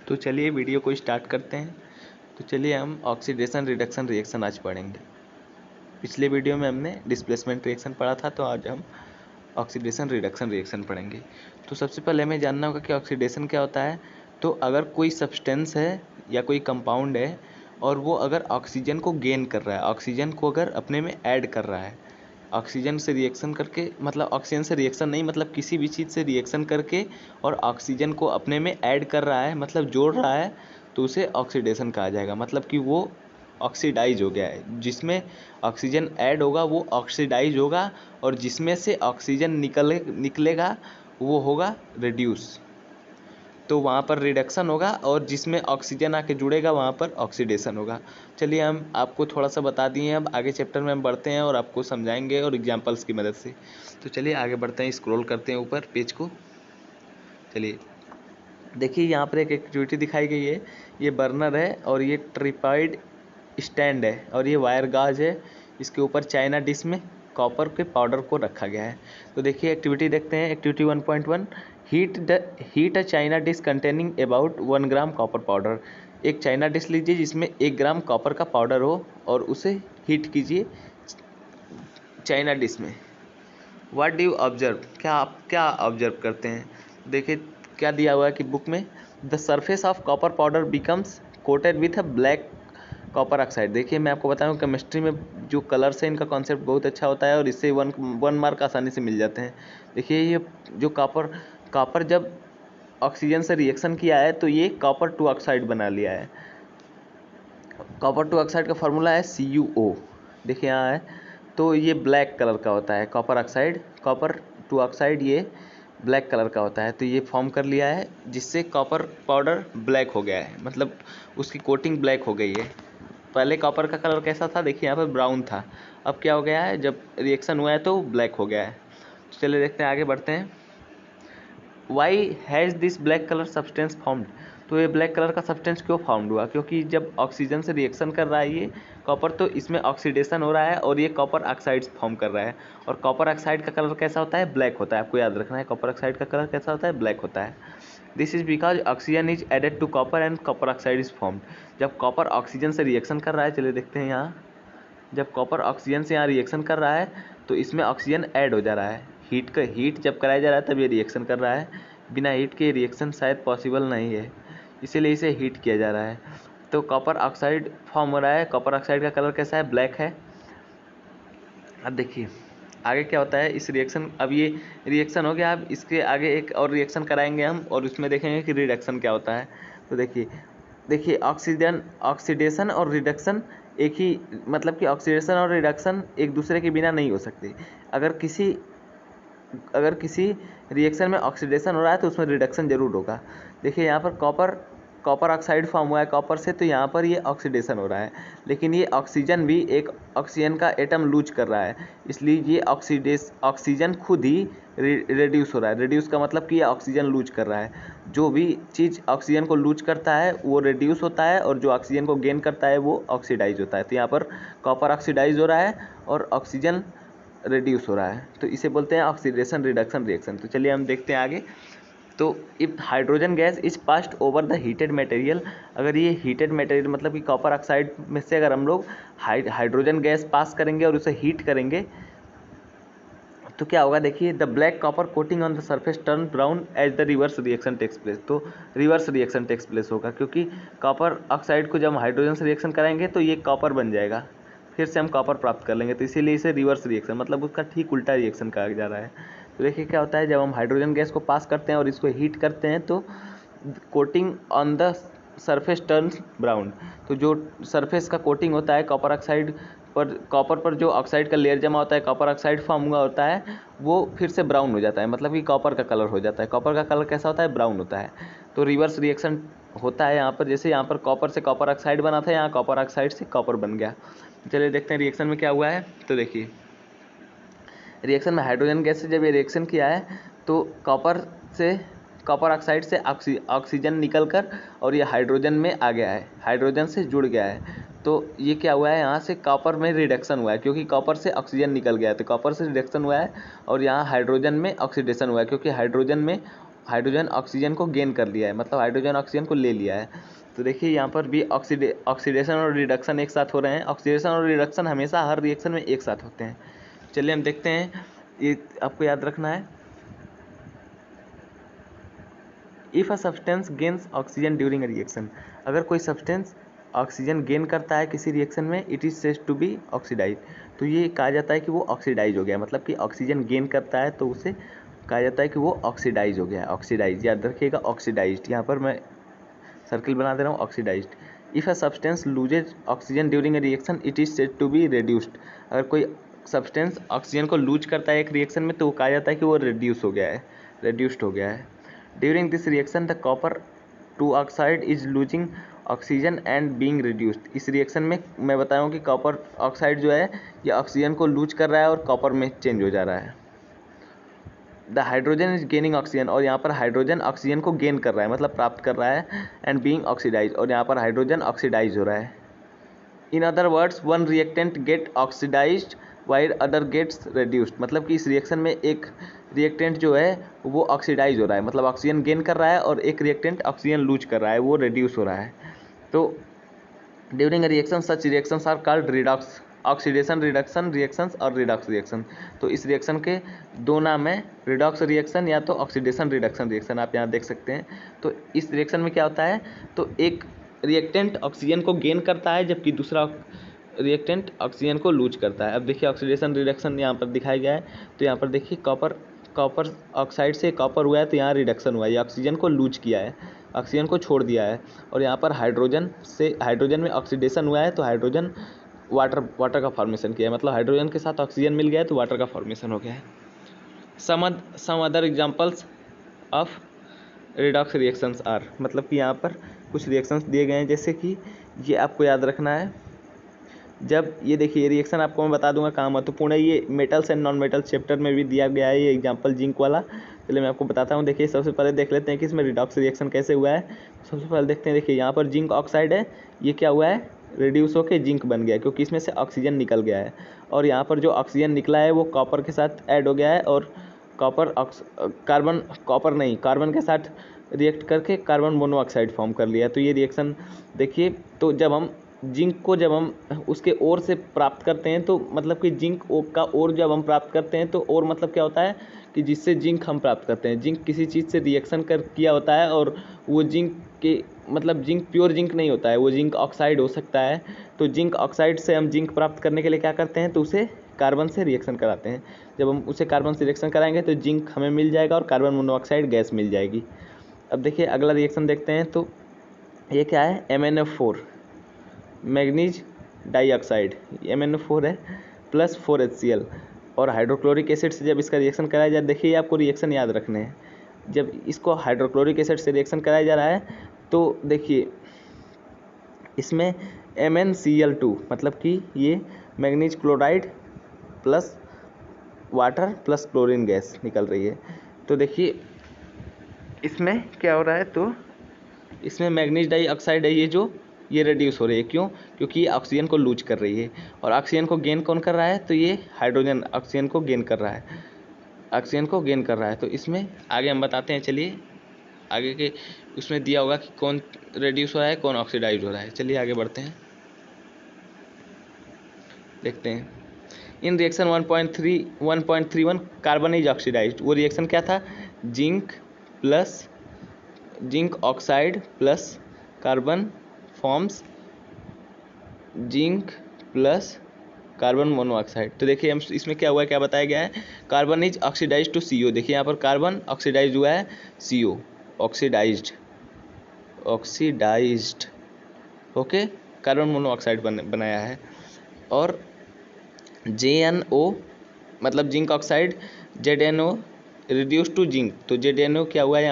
तो चलिए वीडियो को स्टार्ट करते हैं। तो चलिए हम ऑक्सीडेशन रिडक्शन रिएक्शन आज पढ़ेंगे। पिछले वीडियो में हमने डिस्प्लेसमेंट रिएक्शन पढ़ा था, तो आज हम ऑक्सीडेशन रिडक्शन रिएक्शन पढ़ेंगे। तो सबसे पहले हमें जानना होगा कि ऑक्सीडेशन क्या होता है। तो अगर कोई सब्सटेंस है या कोई कंपाउंड है और वो अगर ऑक्सीजन को गेन कर रहा है, ऑक्सीजन को अगर अपने में ऐड कर रहा है, ऑक्सीजन से रिएक्शन करके, मतलब ऑक्सीजन से रिएक्शन नहीं, मतलब किसी भी चीज़ से रिएक्शन करके और ऑक्सीजन को अपने में ऐड कर रहा है, मतलब जोड़ रहा है, तो उसे ऑक्सीडेशन कहा जाएगा। मतलब कि वो ऑक्सीडाइज हो गया है। जिसमें ऑक्सीजन ऐड होगा वो ऑक्सीडाइज होगा, और जिसमें से ऑक्सीजन निकलेगा वो होगा रिड्यूस। तो वहाँ पर रिडक्शन होगा, और जिसमें ऑक्सीजन आके जुड़ेगा वहाँ पर ऑक्सीडेशन होगा। चलिए हम आपको थोड़ा सा बता दिए, अब आगे चैप्टर में हम बढ़ते हैं और आपको समझाएंगे और एग्जांपल्स की मदद से। तो चलिए आगे बढ़ते हैं, स्क्रॉल करते हैं ऊपर पेज को। चलिए देखिए यहाँ पर एक एक्टिविटी दिखाई गई है। ये बर्नर है और ये ट्रिपॉइड स्टैंड है और ये वायर गाज है। इसके ऊपर चाइना डिश में कॉपर के पाउडर को रखा गया है। तो देखिए एक्टिविटी देखते हैं। Activity 1.1, heat a China dish containing about 1 gram copper powder. एक चाइना डिश लीजिए जिसमें 1 ग्राम कॉपर का पाउडर हो और उसे हीट कीजिए चाइना डिश में। व्हाट डू यू ऑब्जर्व, आप क्या ऑब्जर्व करते हैं। देखिए क्या दिया हुआ है कि बुक में, the surface of copper powder becomes coated with a black copper oxide. देखिए मैं आपको बताऊं, केमिस्ट्री में जो कलर्स है इनका कॉन्सेप्ट बहुत अच्छा होता है और इससे वन मार्क आसानी से मिल जाते हैं। देखिए ये जो कॉपर जब ऑक्सीजन से रिएक्शन किया है तो ये कॉपर टू ऑक्साइड बना लिया है। कॉपर टू ऑक्साइड का फॉर्मूला है CuO। देखिए यहाँ है, तो ये ब्लैक कलर का होता है copper oxide, copper two oxide ये ब्लैक कलर का होता है। तो ये फॉर्म कर लिया है जिससे कॉपर पाउडर ब्लैक हो गया है, मतलब उसकी कोटिंग ब्लैक हो गई है। पहले कॉपर का कलर कैसा था, देखिए यहाँ पर ब्राउन था, अब क्या हो गया है, जब रिएक्शन हुआ है तो ब्लैक हो गया है। तो चलिए देखते हैं, आगे बढ़ते हैं। Why has this black colour substance formed. तो ये ब्लैक कलर का सब्सटेंस क्यों फाउंड हुआ, क्योंकि जब ऑक्सीजन से रिएक्शन कर रहा है ये कॉपर, तो इसमें ऑक्सीडेशन हो रहा है और ये कॉपर ऑक्साइड्स फॉर्म कर रहा है। और कॉपर ऑक्साइड का कलर कैसा होता है, ब्लैक होता है। आपको याद रखना है कॉपर ऑक्साइड का कलर कैसा होता है, ब्लैक होता है। This is because oxygen is added to copper and copper oxide is formed. जब कॉपर ऑक्सीजन से रिएक्शन कर रहा है, चलिए देखते हैं यहाँ, जब कॉपर ऑक्सीजन से यहाँ रिएक्शन कर रहा है तो इसमें ऑक्सीजन ऐड हो जा रहा है। हीट जब कराया जा रहा है तब ये रिएक्शन कर रहा है। बिना हीट के रिएक्शन शायद पॉसिबल नहीं है, इसीलिए इसे हीट किया जा रहा है। तो कॉपर ऑक्साइड फॉर्म हो रहा है। कॉपर ऑक्साइड का कलर कैसा है, ब्लैक है। अब देखिए आगे क्या होता है इस रिएक्शन, अब ये रिएक्शन हो गया, अब इसके आगे एक और रिएक्शन कराएंगे हम और उसमें देखेंगे कि रिडक्शन क्या होता है। तो देखिए ऑक्सीडेशन और रिडक्शन एक ही, मतलब कि ऑक्सीडेशन और रिडक्शन एक दूसरे के बिना नहीं हो सकते। अगर किसी रिएक्शन में ऑक्सीडेशन हो रहा है तो उसमें रिडक्शन जरूर होगा। देखिए यहाँ पर कॉपर ऑक्साइड फॉर्म हुआ है कॉपर से, तो यहाँ पर ये ऑक्सीडेशन हो रहा है, लेकिन ये ऑक्सीजन भी एक ऑक्सीजन का एटम लूज कर रहा है, इसलिए ये ऑक्सीजन खुद ही रिड्यूस हो रहा है। रिड्यूस का मतलब कि ये ऑक्सीजन लूज कर रहा है। जो भी चीज़ ऑक्सीजन को लूज करता है वो रिड्यूस होता है, और जो ऑक्सीजन को गेन करता है वो ऑक्सीडाइज होता है। तो यहाँ पर कॉपर ऑक्सीडाइज हो रहा है और ऑक्सीजन रिड्यूस हो रहा है, तो इसे बोलते हैं ऑक्सीडेशन रिडक्शन रिएक्शन। तो चलिए हम देखते हैं आगे। तो if hydrogen gas is passed over the heated material, अगर ये हीटेड मटेरियल मतलब कि कॉपर ऑक्साइड में से अगर हम लोग हाइड्रोजन गैस पास करेंगे और उसे हीट करेंगे तो क्या होगा, देखिए the black copper coating on the surface turn brown as the reverse reaction takes place. तो रिवर्स रिएक्शन टेक्स प्लेस होगा, क्योंकि कॉपर ऑक्साइड को जब हम हाइड्रोजन से रिएक्शन कराएंगे तो ये कॉपर बन जाएगा, फिर से हम कॉपर प्राप्त कर लेंगे, तो इसीलिए इसे रिवर्स रिएक्शन, मतलब उसका ठीक उल्टा रिएक्शन कहा जा रहा है। तो देखिए क्या होता है, जब हम हाइड्रोजन गैस को पास करते हैं और इसको हीट करते हैं तो coating on the surface turns brown. तो जो सरफेस का कोटिंग होता है कॉपर ऑक्साइड पर, कॉपर पर जो ऑक्साइड का लेयर जमा होता है, कॉपर ऑक्साइड फॉर्म हुआ होता है, वो फिर से ब्राउन हो जाता है, मतलब कि कॉपर का कलर हो जाता है। कॉपर का कलर कैसा होता है, ब्राउन होता है। तो रिवर्स रिएक्शन होता है यहाँ पर, जैसे यहाँ पर कॉपर से कॉपर ऑक्साइड बना था, यहाँ कॉपर ऑक्साइड से कॉपर बन गया। चलिए देखते हैं रिएक्शन में क्या हुआ है। तो देखिए रिएक्शन में हाइड्रोजन गैस से जब ये रिएक्शन किया है तो कॉपर ऑक्साइड से ऑक्सीजन निकलकर और ये हाइड्रोजन में आ गया है, हाइड्रोजन से जुड़ गया है। तो ये क्या हुआ है, यहाँ से कॉपर में रिडक्शन हुआ है, क्योंकि कॉपर से ऑक्सीजन निकल गया है, तो कॉपर से रिडक्शन हुआ है। और यहाँ हाइड्रोजन में ऑक्सीडेशन हुआ है, क्योंकि हाइड्रोजन में हाइड्रोजन ऑक्सीजन को गेन कर लिया है, मतलब हाइड्रोजन ऑक्सीजन को ले लिया है। तो देखिए यहाँ पर भी ऑक्सीडेशन और रिडक्शन एक साथ हो रहे हैं। ऑक्सीडेशन और रिडक्शन हमेशा हर रिएक्शन में एक साथ होते हैं। चलिए हम देखते हैं, ये आपको याद रखना है। If a substance gains oxygen during a reaction, अगर कोई सब्सटेंस ऑक्सीजन गेन करता है किसी रिएक्शन में, it is said to be oxidise, तो ये कहा जाता है कि वो ऑक्सीडाइज हो गया। मतलब कि ऑक्सीजन गेन करता है तो उसे कहा जाता है कि वो ऑक्सीडाइज हो गया। ऑक्सीडाइज याद रखिएगा, ऑक्सीडाइज्ड, यहाँ पर मैं सर्किल बना दे रहा हूँ, oxidised. If a substance loses oxygen during a reaction, it is said to be reduced, अगर कोई सब्सटेंस ऑक्सीजन को लूज करता है एक रिएक्शन में तो वो कहा जाता है कि वो रिड्यूस हो गया है, रिड्यूस्ड हो गया है। During this reaction the copper 2 oxide is losing oxygen and being reduced, इस रिएक्शन में मैं बताऊँ कि कॉपर ऑक्साइड जो है ये ऑक्सीजन को लूज कर रहा है और कॉपर में चेंज हो जा रहा है। The hydrogen is gaining oxygen, और यहाँ पर हाइड्रोजन ऑक्सीजन को गेन कर रहा है, मतलब प्राप्त कर रहा है, एंड बीइंग ऑक्सीडाइज, और यहाँ पर हाइड्रोजन ऑक्सीडाइज हो रहा है। In other words one reactant get oxidised while other gets reduced, मतलब कि इस रिएक्शन में एक रिएक्टेंट जो है वो ऑक्सीडाइज हो रहा है, मतलब ऑक्सीजन गेन कर रहा है, और एक रिएक्टेंट ऑक्सीजन लूज कर रहा है, वो रिड्यूस हो रहा है। तो during a reaction such reactions are called redox, oxidation reduction reactions और रिडॉक्स रिएक्शन। तो इस रिएक्शन के दो नाम है, रिडॉक्स रिएक्शन या तो ऑक्सीडेशन रिडक्शन रिएक्शन, आप यहाँ देख सकते हैं। तो इस रिएक्शन में क्या होता है, तो एक रिएक्टेंट ऑक्सीजन को गेन करता है जबकि दूसरा रिएक्टेंट ऑक्सीजन को लूज करता है। अब देखिए ऑक्सीडेशन रिडक्शन यहाँ पर दिखाया गया है, तो यहाँ पर देखिए कॉपर ऑक्साइड से कॉपर हुआ है तो यहाँ रिडक्शन हुआ है, ये ऑक्सीजन को लूज किया है, ऑक्सीजन को छोड़ दिया है। और यहाँ पर हाइड्रोजन में ऑक्सीडेशन हुआ है तो हाइड्रोजन वाटर का फॉर्मेशन किया है, मतलब हाइड्रोजन के साथ ऑक्सीजन मिल गया है तो वाटर का फॉर्मेशन हो गया है। Some other examples of redox reactions are, मतलब कि यहाँ पर कुछ रिएक्शंस दिए गए हैं, जैसे कि ये आपको याद रखना है। जब ये देखिए ये रिएक्शन आपको मैं बता दूंगा कहाँ महत्वपूर्ण है, ये metals and non metals chapter में भी दिया गया है ये एग्जांपल जिंक वाला। चलिए मैं आपको बताता हूँ। देखिए सबसे पहले देख लेते हैं कि इसमें रिडॉक्स रिएक्शन कैसे हुआ है। सबसे पहले देखते हैं, देखिए यहाँ पर जिंक ऑक्साइड है, ये क्या हुआ है, रिड्यूस होकर जिंक बन गया क्योंकि इसमें से ऑक्सीजन निकल गया है, और यहाँ पर जो ऑक्सीजन निकला है वो कॉपर के साथ ऐड हो गया है, और कार्बन के साथ रिएक्ट करके कार्बन मोनोऑक्साइड फॉर्म कर लिया। तो ये रिएक्शन देखिए, तो जब हम जिंक को जब हम उसके ओर से प्राप्त करते हैं तो मतलब कि जिंक का ओर जब हम प्राप्त करते हैं तो ओर मतलब क्या होता है कि जिससे जिंक हम प्राप्त करते हैं, जिंक किसी चीज़ से रिएक्शन किया होता है, और वो जिंक के मतलब जिंक प्योर जिंक नहीं होता है, वो जिंक ऑक्साइड हो सकता है। तो जिंक ऑक्साइड से हम जिंक प्राप्त करने के लिए क्या करते हैं, तो उसे कार्बन से रिएक्शन कराते हैं। जब हम उसे कार्बन से रिएक्शन कराएंगे तो जिंक हमें मिल जाएगा और कार्बन मोनोऑक्साइड गैस मिल जाएगी। अब देखिए अगला रिएक्शन देखते हैं, तो ये क्या है, MnF4 मैग्नीज डाइऑक्साइड, MnO4 है प्लस 4HCl, और हाइड्रोक्लोरिक एसिड से जब इसका रिएक्शन कराया जाए, देखिए आपको रिएक्शन याद रखने हैं। जब इसको हाइड्रोक्लोरिक एसिड से रिएक्शन कराया जा रहा है तो देखिए इसमें MnCl2, मतलब कि ये manganese chloride plus water plus chlorine gas निकल रही है। तो देखिए इसमें क्या हो रहा है, तो इसमें मैग्नीज डाइऑक्साइड है ये रिड्यूस हो रही है, क्यों, क्योंकि ये ऑक्सीजन को लूज कर रही है, और ऑक्सीजन को गेन कौन कर रहा है, तो ये हाइड्रोजन ऑक्सीजन को गेन कर रहा है, ऑक्सीजन को गेन कर रहा है। तो इसमें आगे हम बताते हैं, चलिए आगे के उसमें दिया होगा कि कौन रिड्यूस हो रहा है कौन ऑक्सीडाइज हो रहा है। चलिए आगे बढ़ते हैं, देखते हैं। इन रिएक्शन 1.31 कार्बन इज ऑक्सीडाइज्ड, वो रिएक्शन क्या था, zinc oxide plus carbon forms zinc plus carbon monoxide. तो देखिए हम इसमें क्या हुआ है, क्या बताया गया है, carbon is oxidise to CO, देखिए यहाँ पर कार्बन ऑक्सीडाइज हुआ है CO, oxidised okay, carbon monoxide बनाया है। और JNO मतलब zinc oxide, ZNO reduce to zinc, तो ZNO क्या हुआ है,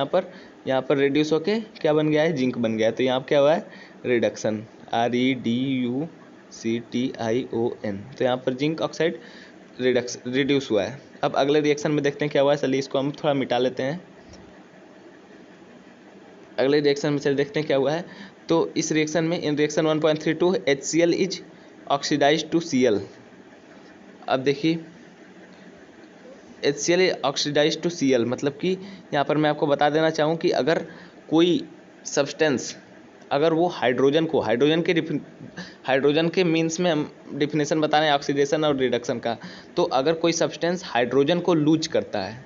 यहाँ पर रिड्यूस होके क्या बन गया है, जिंक बन गया है। तो यहाँ पर क्या हुआ है, रिडक्शन, REDUCTION, तो यहाँ पर जिंक ऑक्साइड रिड्यूस हुआ है। अब अगले रिएक्शन में देखते हैं क्या हुआ है। चलिए इसको हम थोड़ा मिटा लेते हैं। अगले रिएक्शन में चलिए देखते हैं क्या हुआ है। तो इस रिएक्शन में इन reaction 1.32 HCl is oxidise to Cl। अब देखिए HCl ऑक्सीडाइज टू Cl, मतलब कि यहाँ पर मैं आपको बता देना चाहूँ कि अगर कोई सब्सटेंस, अगर वो हाइड्रोजन के मीन्स में हम डिफिनेशन बता रहे हैं ऑक्सीडेशन और रिडक्शन का, तो अगर कोई सब्सटेंस हाइड्रोजन को लूज करता है,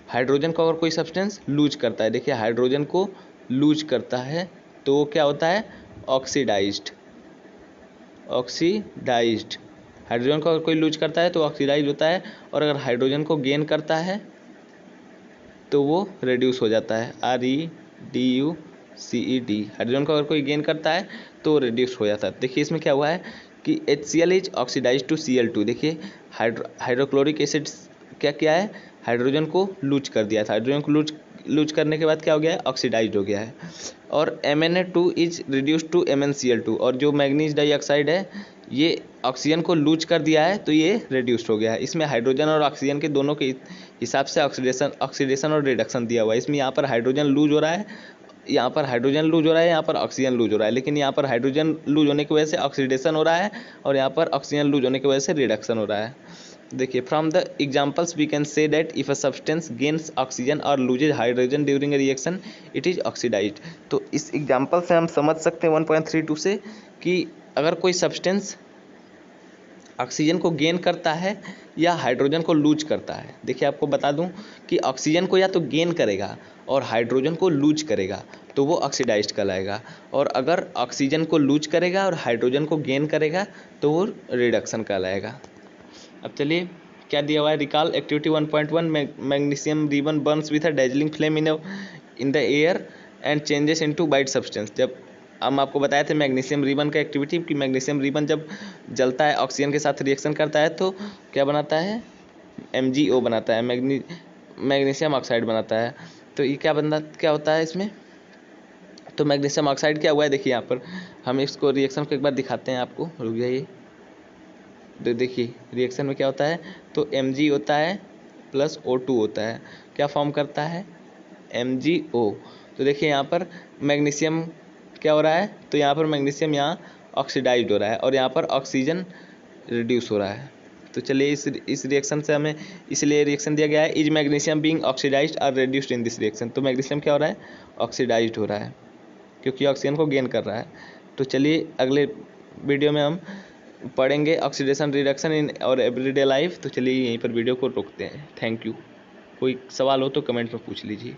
हाइड्रोजन को अगर कोई सब्सटेंस लूज करता है, देखिए हाइड्रोजन को लूज करता है तो वो क्या होता है, ऑक्सीडाइज्ड। हाइड्रोजन को अगर कोई लूज करता है तो ऑक्सीडाइज होता है, और अगर हाइड्रोजन को गेन करता है तो वो रेड्यूस हो जाता है, REDUCED। हाइड्रोजन को अगर कोई गेन करता है तो रेड्यूस हो जाता है। देखिए इसमें क्या हुआ है कि HCl is oxidise to Cl2। देखिए हाइड्रोक्लोरिक एसिड क्या किया है, हाइड्रोजन को लूज कर दिया था, हाइड्रोजन को लूज करने के बाद क्या हो गया है, ऑक्सीडाइज हो गया है। और MnA2 is reduce to MnCl2, और जो मैग्नीज डाइऑक्साइड है ये ऑक्सीजन को लूज कर दिया है तो ये रेड्यूस्ड हो गया है। इसमें हाइड्रोजन और ऑक्सीजन के दोनों के हिसाब से ऑक्सीडेशन और रिडक्शन दिया हुआ है। इसमें यहाँ पर हाइड्रोजन लूज हो रहा है, यहाँ पर हाइड्रोजन लूज हो रहा है, यहाँ पर ऑक्सीजन लूज हो रहा है, लेकिन यहाँ पर हाइड्रोजन लूज होने की वजह से ऑक्सीडेशन हो रहा है और यहाँ पर ऑक्सीजन लूज होने की वजह से रिडक्शन हो रहा है। देखिए from the examples we can say that if a substance gains oxygen और loses hydrogen during a reaction it is oxidised. तो इस एग्जाम्पल से हम समझ सकते हैं 1.32 से कि अगर कोई सब्सटेंस ऑक्सीजन को गेन करता है या हाइड्रोजन को लूज करता है, देखिए आपको बता दूं कि ऑक्सीजन को या तो गेन करेगा और हाइड्रोजन को लूज करेगा तो वो ऑक्सीडाइज्ड कहलाएगा, और अगर ऑक्सीजन को लूज करेगा और हाइड्रोजन को गेन करेगा तो वो रिडक्शन कहलाएगा। अब चलिए क्या दिया हुआ है, recall activity 1.1, magnesium ribbon Burns with a dazzling flame in the air and changes into white substance. जब हम आपको बताए थे मैग्नीशियम रिबन का एक्टिविटी कि मैग्नीशियम रिबन जब जलता है ऑक्सीजन के साथ रिएक्शन करता है तो क्या बनाता है, MgO बनाता है, मैग्नीशियम ऑक्साइड बनाता है। तो ये क्या होता है इसमें, तो मैग्नीशियम ऑक्साइड क्या हुआ है, देखिए यहाँ पर हम इसको रिएक्शन को एक बार दिखाते हैं आपको, रुक जाइए। तो देखिए रिएक्शन में क्या होता है, तो Mg होता है प्लस O2 होता है, क्या फॉर्म करता है, MgO। तो देखिए यहाँ पर मैग्नीशियम क्या हो रहा है, तो यहाँ पर मैग्नीशियम यहाँ ऑक्सीडाइज्ड हो रहा है और यहाँ पर ऑक्सीजन रिड्यूस हो रहा है। तो चलिए इस रिएक्शन से हमें इसलिए रिएक्शन दिया गया है, इज मैग्नीशियम बीइंग ऑक्सीडाइज्ड और रिड्यूस्ड इन दिस रिएक्शन। तो मैग्नीशियम क्या हो रहा है, ऑक्सीडाइज्ड हो रहा है क्योंकि ऑक्सीजन को गेन कर रहा है। तो चलिए अगले वीडियो में हम पढ़ेंगे ऑक्सीडेशन रिडक्शन इन और एवरीडे लाइफ। तो चलिए यहीं पर वीडियो को रोकते हैं। Thank you. कोई सवाल हो तो कमेंट में पूछ लीजिए।